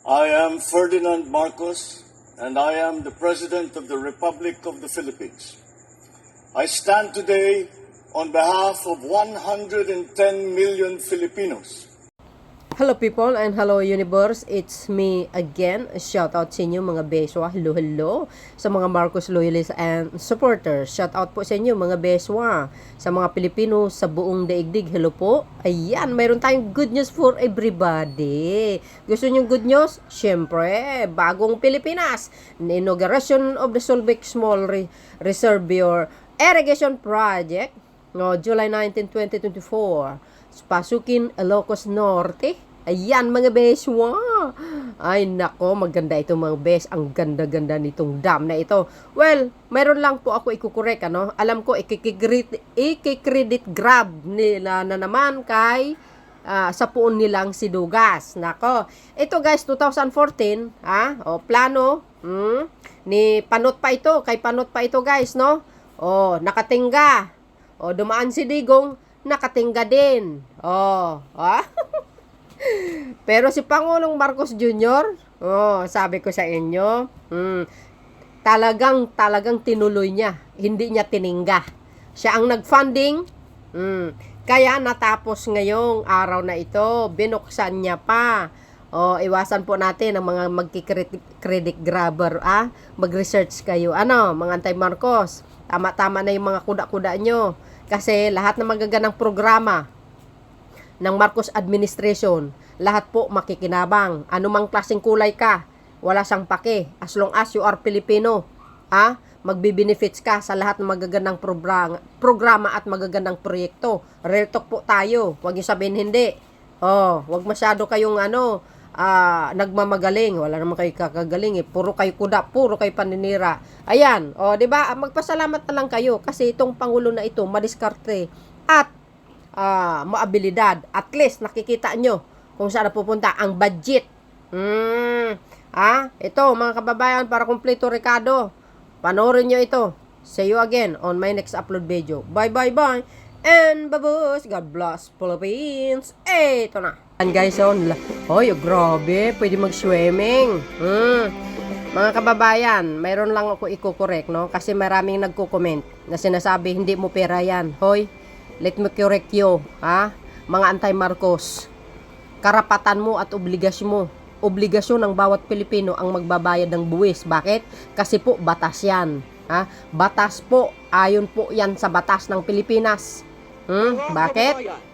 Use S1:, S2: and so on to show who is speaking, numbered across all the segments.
S1: I am Ferdinand Marcos, and I am the President of the Republic of the Philippines. I stand today on behalf of 110 million Filipinos.
S2: Hello people and hello universe, it's me again. Shout out sa inyo mga beswa, hello sa mga Marcos loyalists and supporters. Shout out po sa inyo mga beswa, sa mga Pilipino sa buong daigdig, hello po. Ayan, mayroon tayong good news for everybody. Gusto niyo good news? Syempre, bagong Pilipinas, inauguration of the Solbec Small Reservoir Irrigation Project, no, July 19, 2024. Pasukin Ilocos Norte. Ayan mga beswa. Ay nako, maganda ito mga bes. Ang ganda-ganda nitong dam na ito. Well, mayroon lang po ako ikukorek, ano. Alam ko i-credit grab nila na naman kay sa puon nilang sidugas. Nako. Ito guys, 2014, plano ni Panot pa ito, kay Panot pa ito guys, no? Nakatingga. Dumaan si Digong, nakatingga din. Pero si Pangulong Marcos Jr., sabi ko sa inyo, talagang tinuloy niya. Hindi niya tiningga. Siya ang nag-funding. Kaya natapos ngayong araw na ito, binuksan niya pa. Iwasan po natin ang mga magki-credit grabber, mag-research kayo. Mga anti-Marcos, tama-tama na yung mga kuda-kuda nyo. Kasi lahat ng magaganang programa ng Marcos administration, lahat po makikinabang. Anumang klaseng kulay ka, wala siyang pake. As long as you are Filipino, magbi-benefits ka sa lahat ng magagandang programa at magagandang proyekto. Real talk po tayo. Huwag niyo sabihin hindi. Huwag masyado kayong nagmamagaling. Wala naman kayo kakagaling. Puro kayo kuda, puro kayo paninira. Ayan, 'di ba? Magpasalamat na lang kayo kasi itong pangulo na ito madiskarte at maabilidad. At least nakikita nyo kung saan pupunta ang budget. Ito mga kababayan, para kumpleto Ricardo, panoorin nyo ito. See you again on my next upload video. Bye and babos. God bless Philippines. Ito na. And guys, grabe, pwede mag-swimming. Mga kababayan, mayroon lang ako i-correct, no? Kasi maraming nagko-comment na sinasabi hindi mo pera yan. Hoy, let me correct you, mga anti-Marcos. Karapatan mo at obligasyon ng bawat Pilipino ang magbabayad ng buwis. Bakit? Kasi po batas yan. Batas po, ayon po yan sa batas ng Pilipinas. Bakit?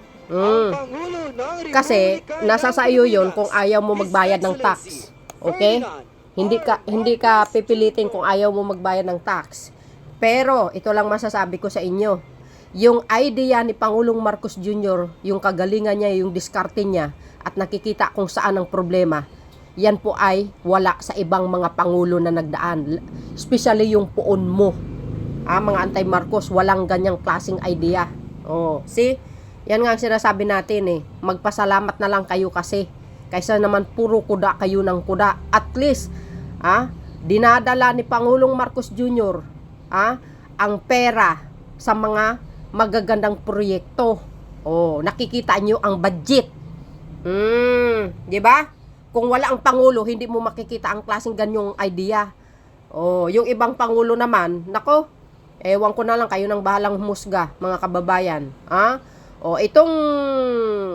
S2: Kasi nasa sa iyo yun kung ayaw mo magbayad ng tax. Okay? Hindi ka pipilitin kung ayaw mo magbayad ng tax. Pero ito lang masasabi ko sa inyo. Yung idea ni Pangulong Marcos Jr., yung kagalingan niya, yung diskarte niya, at nakikita kung saan ang problema, yan po ay wala sa ibang mga pangulo na nagdaan. Especially yung puon mo. Mga anti-Marcos, walang ganyang klaseng idea. See? Yan nga ang sinasabi natin Magpasalamat na lang kayo kasi. Kaysa naman puro kuda kayo ng kuda. At least, dinadala ni Pangulong Marcos Jr., ang pera sa mga magagandang proyekto. Nakikita nyo ang budget. Di ba? Kung wala ang pangulo, hindi mo makikita ang klaseng ganyong idea. Yung ibang pangulo naman, nako, ewan ko na lang, kayo nang bahalang humusga, mga kababayan. Itong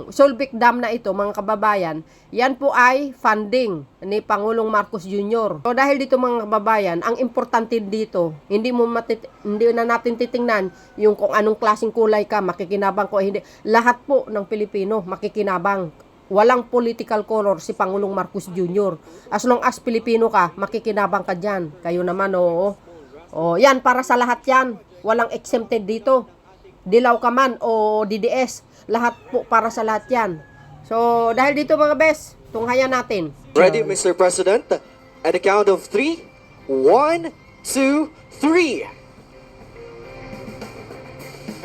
S2: Solbec Dam na ito, mga kababayan, yan po ay funding ni Pangulong Marcos Jr. Dahil dito mga kababayan, ang importante dito, hindi na natin titingnan yung kung anong klaseng kulay ka, makikinabang ko hindi. Lahat po ng Pilipino makikinabang. Walang political color si Pangulong Marcos Jr. As long as Pilipino ka, makikinabang ka dyan. Kayo naman, yan, para sa lahat yan. Walang exempted dito. Dilaw ka man o DDS, lahat po para sa lahat yan. So, dahil dito mga bes, tunghayan natin.
S3: Ready, Mr. President? At the count of 3, 1, 2, 3.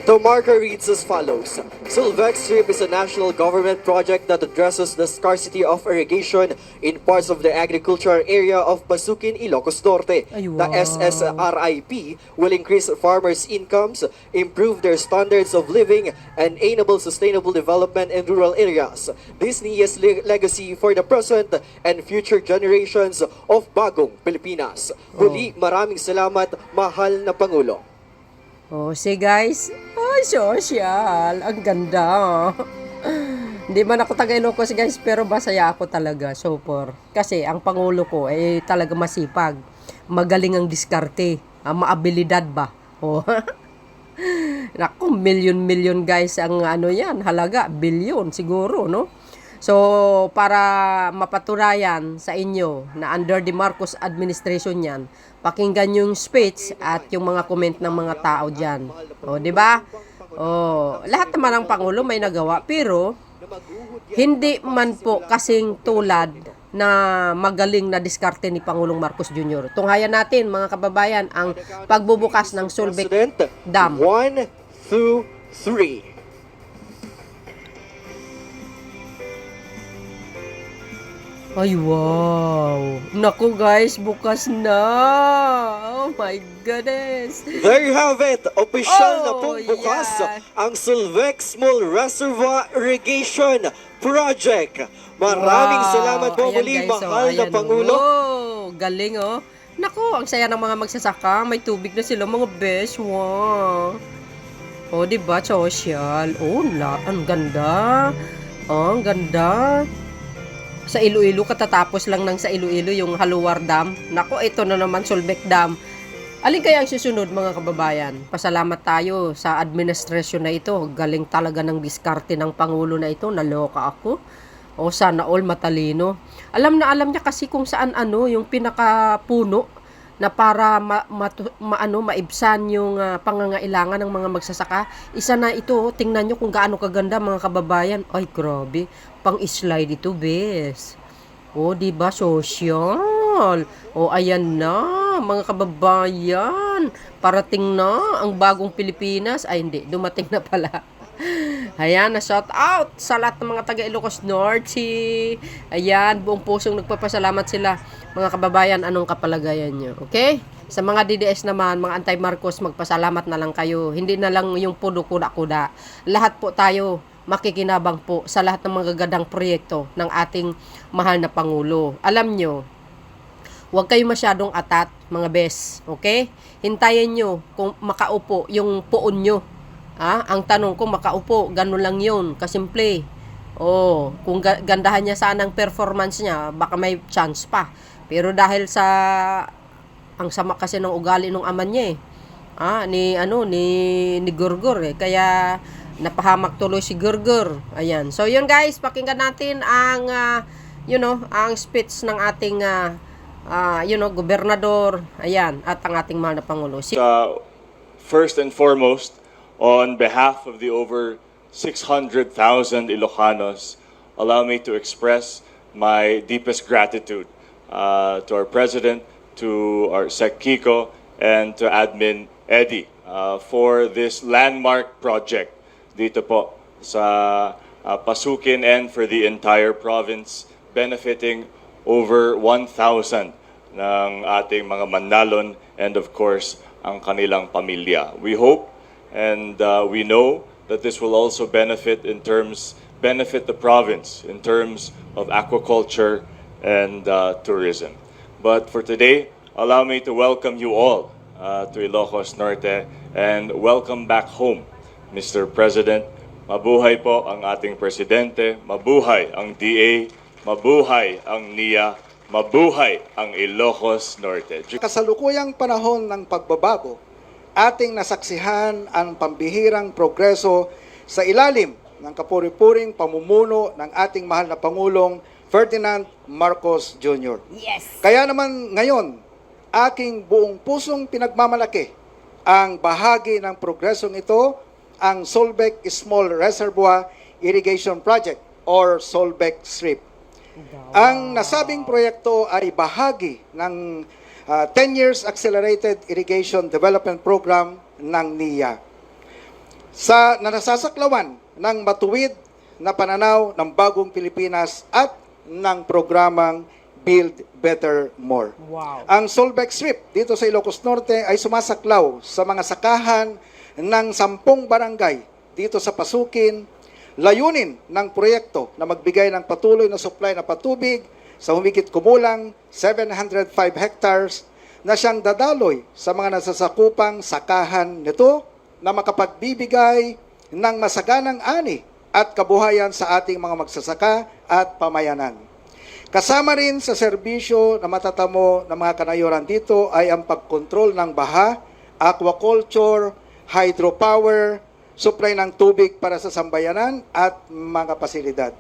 S3: The marker reads as follows. Solvex Strip is a national government project that addresses the scarcity of irrigation in parts of the agricultural area of Pasukin, Ilocos Norte.
S2: Ay,
S3: The
S2: wow.
S3: SSRIP will increase farmers' incomes, improve their standards of living, and enable sustainable development in rural areas. This NIA's legacy for the present and future generations of Bagong Pilipinas. Muli, maraming salamat, mahal na Pangulo.
S2: Oh, see guys. Ay, social. Ang ganda. Hindi man ako taga Ilocos guys, pero masaya ako talaga. Super. Kasi ang Pangulo ko ay talaga masipag. Magaling ang diskarte. Maabilidad ba? Oh. Naku, million guys ang ano yan. Halaga, billion siguro, no? So, para mapatunayan sa inyo na under the Marcos administration yan, pakinggan yung speech at yung mga comment ng mga tao dyan. O, di ba? O, lahat naman ng Pangulo may nagawa, pero hindi man po kasing tulad na magaling na diskarte ni Pangulong Marcos Jr. Tunghayan natin, mga kababayan, ang pagbubukas ng Solbec
S3: President,
S2: Dam.
S3: 1, 2, 3.
S2: Ay, wow. Naku guys, bukas na. Oh my goodness.
S3: There you have it. Opisyal na
S2: Oh,
S3: pong bukas
S2: yeah.
S3: ang Solvex Small Reservoir Irrigation Project. Maraming
S2: Wow.
S3: salamat po
S2: Ayan,
S3: muli,
S2: guys,
S3: mahal na
S2: ayan,
S3: Pangulo.
S2: Oh, galing oh. Naku, ang saya ng mga magsasaka. May tubig na sila mga besh. Wow. Oh, diba? Social. Oh, ang ganda. Oh, ang ganda. Sa Iloilo, katatapos lang ng sa Iloilo yung Haluar Dam. Nako, ito na naman Solbec Dam. Alin kaya ang susunod mga kababayan? Pasalamat tayo sa administrasyon na ito. Galing talaga ng diskarte ng Pangulo na ito. Naloka ako. O sana all matalino. Alam niya kasi kung saan yung pinakapuno na para maibsan yung pangangailangan ng mga magsasaka. Isa na ito, tingnan nyo kung gaano kaganda mga kababayan. Ay, grabe. Pang-slide ito, bes. O, diba, social. O, ayan na, mga kababayan. Parating na ang bagong Pilipinas. Ay, hindi. Dumating na pala. Ayan, na-shout out sa lahat ng mga taga Ilocos Norte. Ayan, buong pusong nagpapasalamat sila. Mga kababayan, anong kapalagayan nyo? Okay? Sa mga DDS naman, mga anti-Marcos, magpasalamat na lang kayo. Hindi na lang yung puno kuda-kuda. Lahat po tayo makikinabang po sa lahat ng mga gagandang proyekto ng ating mahal na Pangulo. Alam nyo, huwag kayo masyadong atat, mga bes. Okay? Hintayin nyo kung makaupo yung puon nyo. Ang tanong kung makaupo, ganun lang yun, kasimple. Kung gandahan niya sana ang performance niya, baka may chance pa. Pero dahil sa ang sama kasi ng ugali ng ama niya ni Gurgur Kaya napahamak tuloy si Gurgur. Ayan. So yun guys, pakinggan natin ang ang speech ng ating gobernador. Ayan, at ang ating mahal na Pangulo.
S1: First and foremost, on behalf of the over 600,000 Ilocanos, allow me to express my deepest gratitude to our President, to our Sec Kiko, and to Admin Eddie for this landmark project dito po sa Pasukin and for the entire province, benefiting over 1,000 ng ating mga Manlalon and of course ang kanilang pamilya. We hope and we know that this will also benefit the province in terms of aquaculture and tourism. But for today, allow me to welcome you all to Ilocos Norte and welcome back home, Mr. President. Mabuhay po ang ating presidente, mabuhay ang DA, mabuhay ang NIA, mabuhay ang Ilocos Norte.
S4: Kasalukuyang panahon ng pagbabago, ating nasaksihan ang pambihirang progreso sa ilalim ng kapuri-puring pamumuno ng ating mahal na Pangulong Ferdinand Marcos Jr.
S2: Yes!
S4: Kaya naman ngayon, aking buong pusong pinagmamalaki ang bahagi ng progresong ito, ang Solbec Small Reservoir Irrigation Project or Solbec SRIP. Ang nasabing proyekto ay bahagi ng 10 Years Accelerated Irrigation Development Program ng NIA. na nasasaklawan ng matuwid na pananaw ng bagong Pilipinas at ng programang Build Better More.
S2: Wow.
S4: Ang Solbec Strip dito sa Ilocos Norte ay sumasaklaw sa mga sakahan ng 10 barangay dito sa Pasukin. Layunin ng proyekto na magbigay ng patuloy na supply na patubig sa humigit kumulang 705 hectares na siyang dadaloy sa mga nasasakupang sakahan nito na makapagbibigay ng masaganang ani at kabuhayan sa ating mga magsasaka at pamayanan. Kasama rin sa serbisyo na matatamo ng mga kanayuran dito ay ang pagkontrol ng baha, aquaculture, hydropower, supply ng tubig para sa sambayanan at mga pasilidad.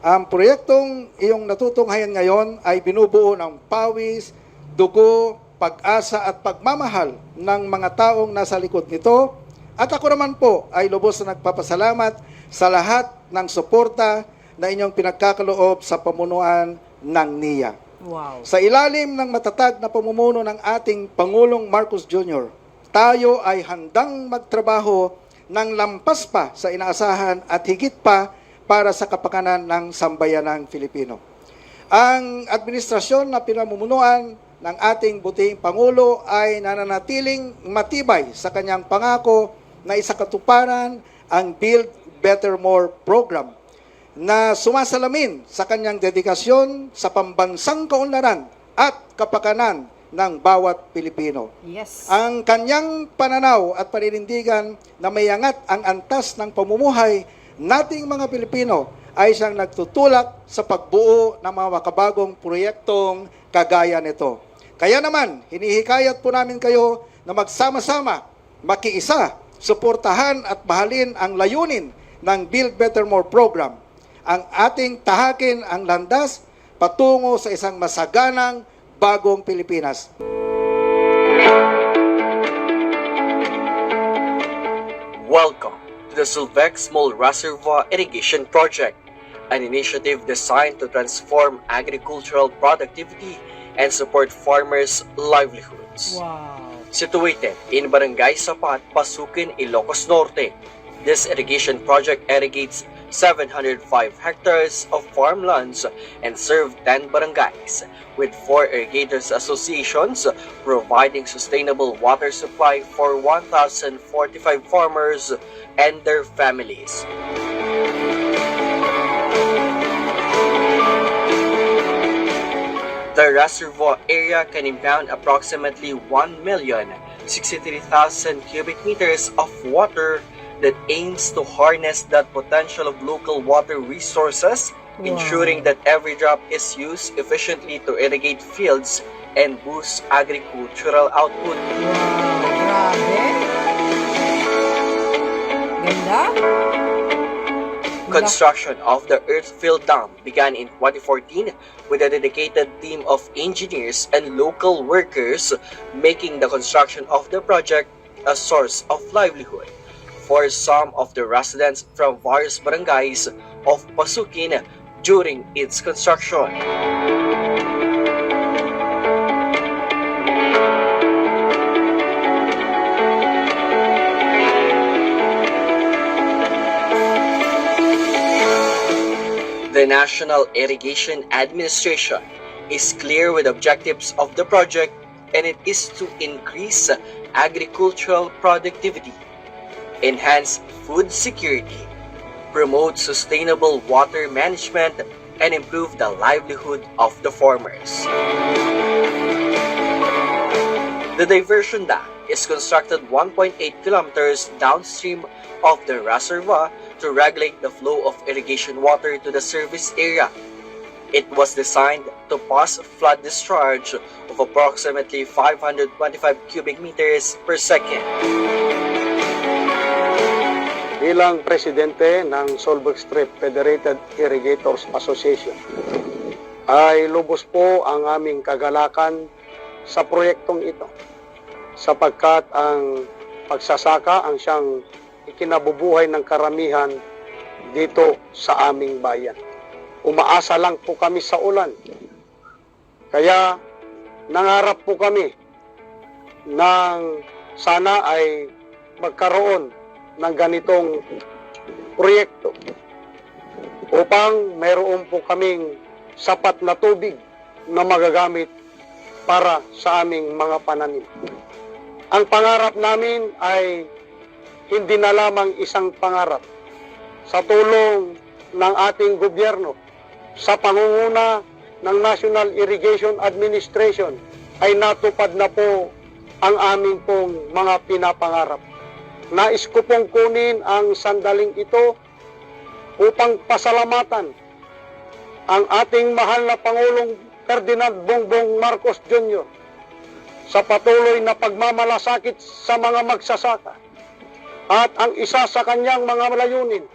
S4: Ang proyektong iyong natutunghayan ngayon ay binubuo ng pawis, dugo, pag-asa at pagmamahal ng mga taong nasa likod nito. At ako naman po ay lubos na nagpapasalamat sa lahat ng suporta na inyong pinagkakaloob sa pamunuan ng NIA.
S2: Wow.
S4: Sa ilalim ng matatag na pamumuno ng ating Pangulong Marcos Jr., tayo ay handang magtrabaho ng lampas pa sa inaasahan at higit pa para sa kapakanan ng sambayanang Filipino. Ang administrasyon na pinamumunuan ng ating butihing Pangulo ay nananatiling matibay sa kanyang pangako na isakatuparan ang Build Better More program na sumasalamin sa kanyang dedikasyon sa pambansang kaunlaran at kapakanan ng bawat Pilipino.
S2: Yes.
S4: Ang kanyang pananaw at paninindigan na may angat ang antas ng pamumuhay nating mga Pilipino ay siyang nagtutulak sa pagbuo ng mga makabagong proyektong kagaya nito. Kaya naman, hinihikayat po namin kayo na magsama-sama, makiisa, suportahan at mahalin ang layunin ng Build Better More program. Ang ating tahakin ang landas patungo sa isang masaganang bagong Pilipinas.
S5: Welcome to the Solbec Small Reservoir Irrigation Project, an initiative designed to transform agricultural productivity and support farmers' livelihoods.
S2: Wow.
S5: Situated in Barangay Sapat, Pasukin, Ilocos Norte, this irrigation project irrigates 705 hectares of farmlands and served 10 barangays, with 4 irrigators associations providing sustainable water supply for 1,045 farmers and their families. The reservoir area can impound approximately 1,063,000 cubic meters of water that aims to harness that potential of local water resources, ensuring that every drop is used efficiently to irrigate fields and boost agricultural output.
S2: Grabe. Ganda.
S5: Construction of the Earthfill Dam began in 2014 with a dedicated team of engineers and local workers, making the construction of the project a source of livelihood for some of the residents from various barangays of Pasukin during its construction. The National Irrigation Administration is clear with objectives of the project, and it is to increase agricultural productivity, enhance food security, promote sustainable water management, and improve the livelihood of the farmers. The diversion dam is constructed 1.8 kilometers downstream of the reservoir to regulate the flow of irrigation water to the service area. It was designed to pass flood discharge of approximately 525 cubic meters per second.
S6: Bilang presidente ng Solbec Strip Federated Irrigators Association, ay lubos po ang aming kagalakan sa proyektong ito sapagkat ang pagsasaka ang siyang ikinabubuhay ng karamihan dito sa aming bayan. Umaasa lang po kami sa ulan. Kaya nangarap po kami ng sana ay magkaroon ng ganitong proyekto upang meron po kaming sapat na tubig na magagamit para sa aming mga pananim. Ang pangarap namin ay hindi na lamang isang pangarap. Sa tulong ng ating gobyerno, sa pangunguna ng National Irrigation Administration, ay natupad na po ang aming pong mga pinapangarap. Nais ko pong kunin ang sandaling ito upang pasalamatan ang ating mahal na Pangulong Ferdinand Bongbong Marcos Jr. sa patuloy na pagmamalasakit sa mga magsasaka. At ang isa sa kanyang mga layunin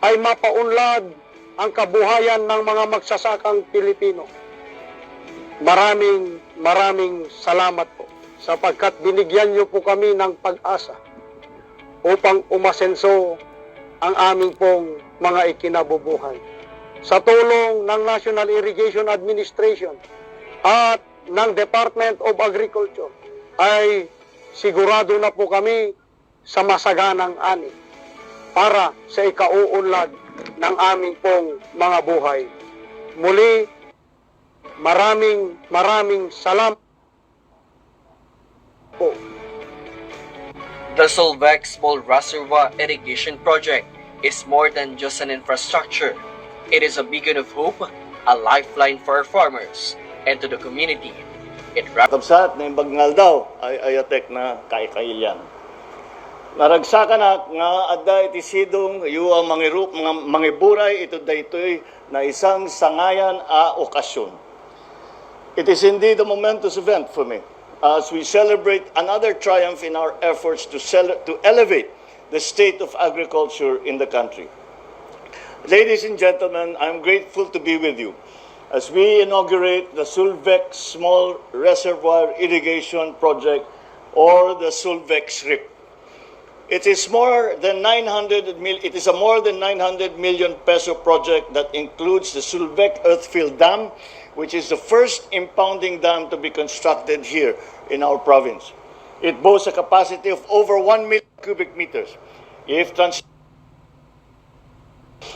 S6: ay mapaunlad ang kabuhayan ng mga magsasakang Pilipino. Maraming salamat po sapagkat binigyan niyo po kami ng pag-asa upang umasenso ang aming pong mga ikinabubuhay. Sa tulong ng National Irrigation Administration at ng Department of Agriculture ay sigurado na po kami sa masaganang ani para sa ikauunlad ng aming pong mga buhay. Muli, maraming salamat po.
S5: The Solvec Small Reservoir Irrigation Project is more than just an infrastructure. It is a beacon of hope, a lifeline for our farmers, and to the community. It
S1: Kabsat na imbagngal daw ay ayatek na kaikailan. Naragsakan na nga adda iti sidong yu ang mga mangiburay ito daytoy na isang sangayan a okasyon. It is indeed a momentous event for me as we celebrate another triumph in our efforts to elevate the state of agriculture in the country. Ladies and gentlemen, I'm grateful to be with you as we inaugurate the Solvec Small Reservoir Irrigation Project or the Solvec SRIP. It is a more than 900 million peso project that includes the Solvec Earthfield Dam, which is the first impounding dam to be constructed here in our province. It boasts a capacity of over 1 million cubic meters. If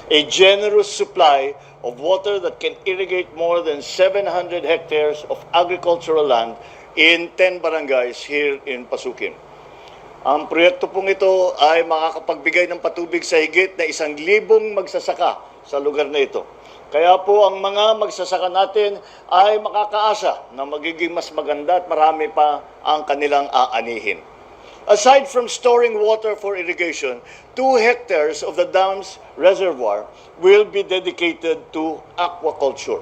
S1: a generous supply of water that can irrigate more than 700 hectares of agricultural land in 10 barangays here in Pasukin. Ang proyekto pong ito ay makakapagbigay ng patubig sa higit na 1,000 magsasaka sa lugar na ito. Kaya po ang mga magsasaka natin ay makakaasa na magiging mas maganda at marami pa ang kanilang aanihin. Aside from storing water for irrigation, 2 hectares of the dam's reservoir will be dedicated to aquaculture.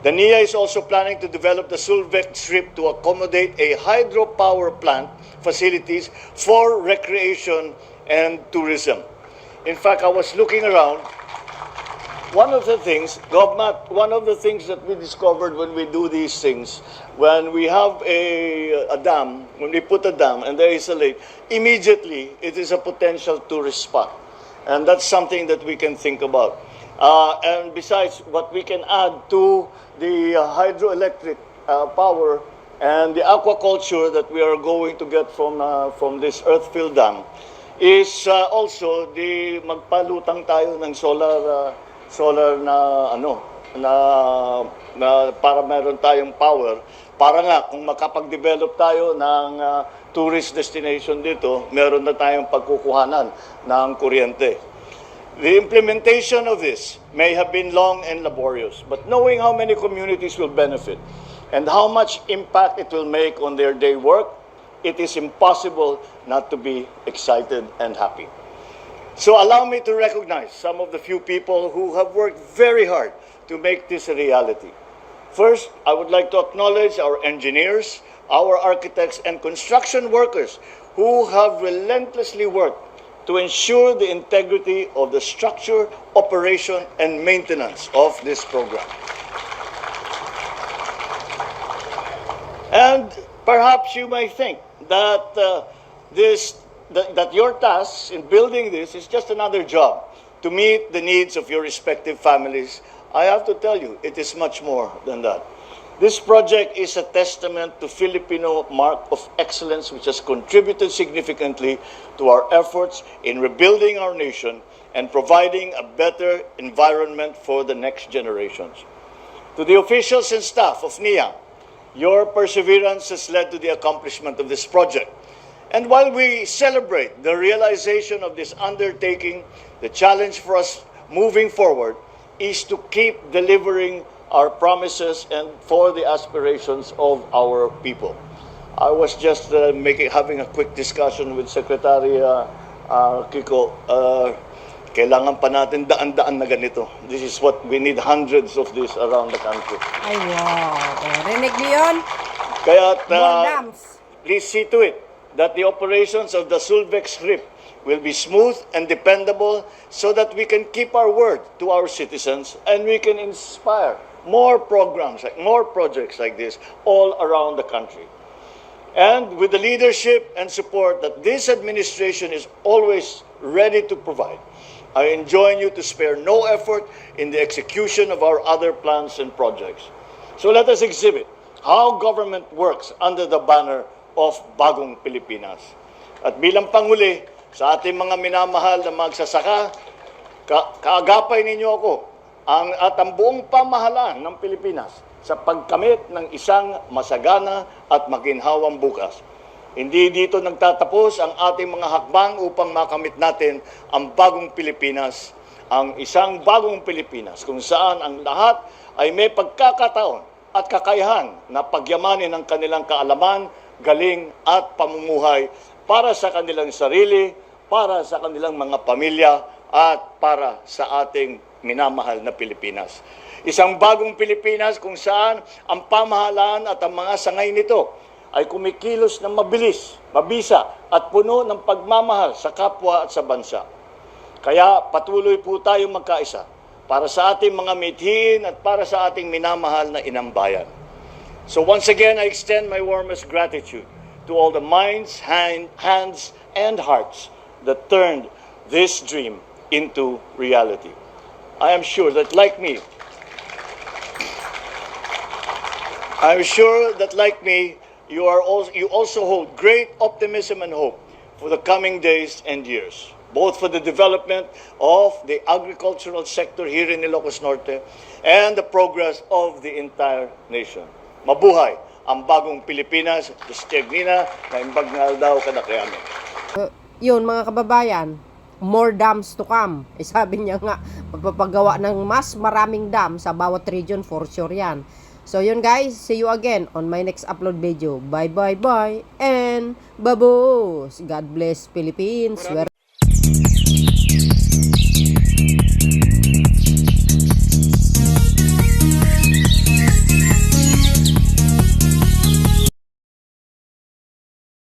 S1: The NIA is also planning to develop the Solvec Strip to accommodate a hydropower plant facilities for recreation and tourism. In fact, I was looking around. One of the things that we discovered when we do these things, when we have a dam, when we put a dam and there is a lake, immediately it is a potential tourist spot. And that's something that we can think about. And besides, what we can add to the hydroelectric power and the aquaculture that we are going to get from this Earthfield Dam is also the magpalutang tayo ng solar na para meron tayong power para nga kung makapag-develop tayo ng tourist destination dito, meron na tayong pagkukuhanan ng kuryente. The implementation of this may have been long and laborious, but knowing how many communities will benefit and how much impact it will make on their day work, it is impossible not to be excited and happy. So allow me to recognize some of the few people who have worked very hard to make this a reality. First, I would like to acknowledge our engineers, our architects, and construction workers who have relentlessly worked to ensure the integrity of the structure, operation, and maintenance of this program. And perhaps you may think that that your task in building this is just another job to meet the needs of your respective families. I have to tell you, it is much more than that. This project is a testament to Filipino mark of excellence which has contributed significantly to our efforts in rebuilding our nation and providing a better environment for the next generations. To the officials and staff of NIA, your perseverance has led to the accomplishment of this project. And while we celebrate the realization of this undertaking, the challenge for us moving forward is to keep delivering our promises and for the aspirations of our people. I was just having a quick discussion with Secretary Kiko. Kailangan pa natin daan-daan na ganito. This is what we need, hundreds of this around the country.
S2: Ay, wow. O, rinig niyo yun?
S1: Kaya
S2: More dams.
S1: please see to it that the operations of the Sulvex RIP will be smooth and dependable so that we can keep our word to our citizens and we can inspire more programs, more projects like this all around the country. And with the leadership and support that this administration is always ready to provide, I enjoin you to spare no effort in the execution of our other plans and projects. So let us exhibit how government works under the banner of Bagong Pilipinas. At bilang panghuli, sa ating mga minamahal na magsasaka, kaagapay ninyo ako at ang buong pamahalaan ng Pilipinas sa pagkamit ng isang masagana at maginhawang bukas. Hindi dito nagtatapos ang ating mga hakbang upang makamit natin ang bagong Pilipinas, ang isang bagong Pilipinas kung saan ang lahat ay may pagkakataon at kakayahan na pagyamanin ang kanilang kaalaman, galing at pamumuhay para sa kanilang sarili, para sa kanilang mga pamilya at para sa ating minamahal na Pilipinas. Isang bagong Pilipinas kung saan ang pamahalaan at ang mga sangay nito ay kumikilos ng mabilis, mabisa at puno ng pagmamahal sa kapwa at sa bansa. Kaya patuloy po tayong magkaisa para sa ating mga mithiin at para sa ating minamahal na inang bayan. So once again, I extend my warmest gratitude to all the minds, hands, and hearts that turned this dream into reality. I am sure that like me, you also hold great optimism and hope for the coming days and years, both for the development of the agricultural sector here in Ilocos Norte and the progress of the entire nation. Mabuhay ang bagong Pilipinas, Diyos-Tiagnina, na imbagnal daw kadakyamin.
S2: Yun mga kababayan, more dams to come. Sabi niya nga, magpapagawa ng mas maraming dam sa bawat region for sure yan. So yun guys, see you again on my next upload video. Bye bye bye and babos. God bless Philippines.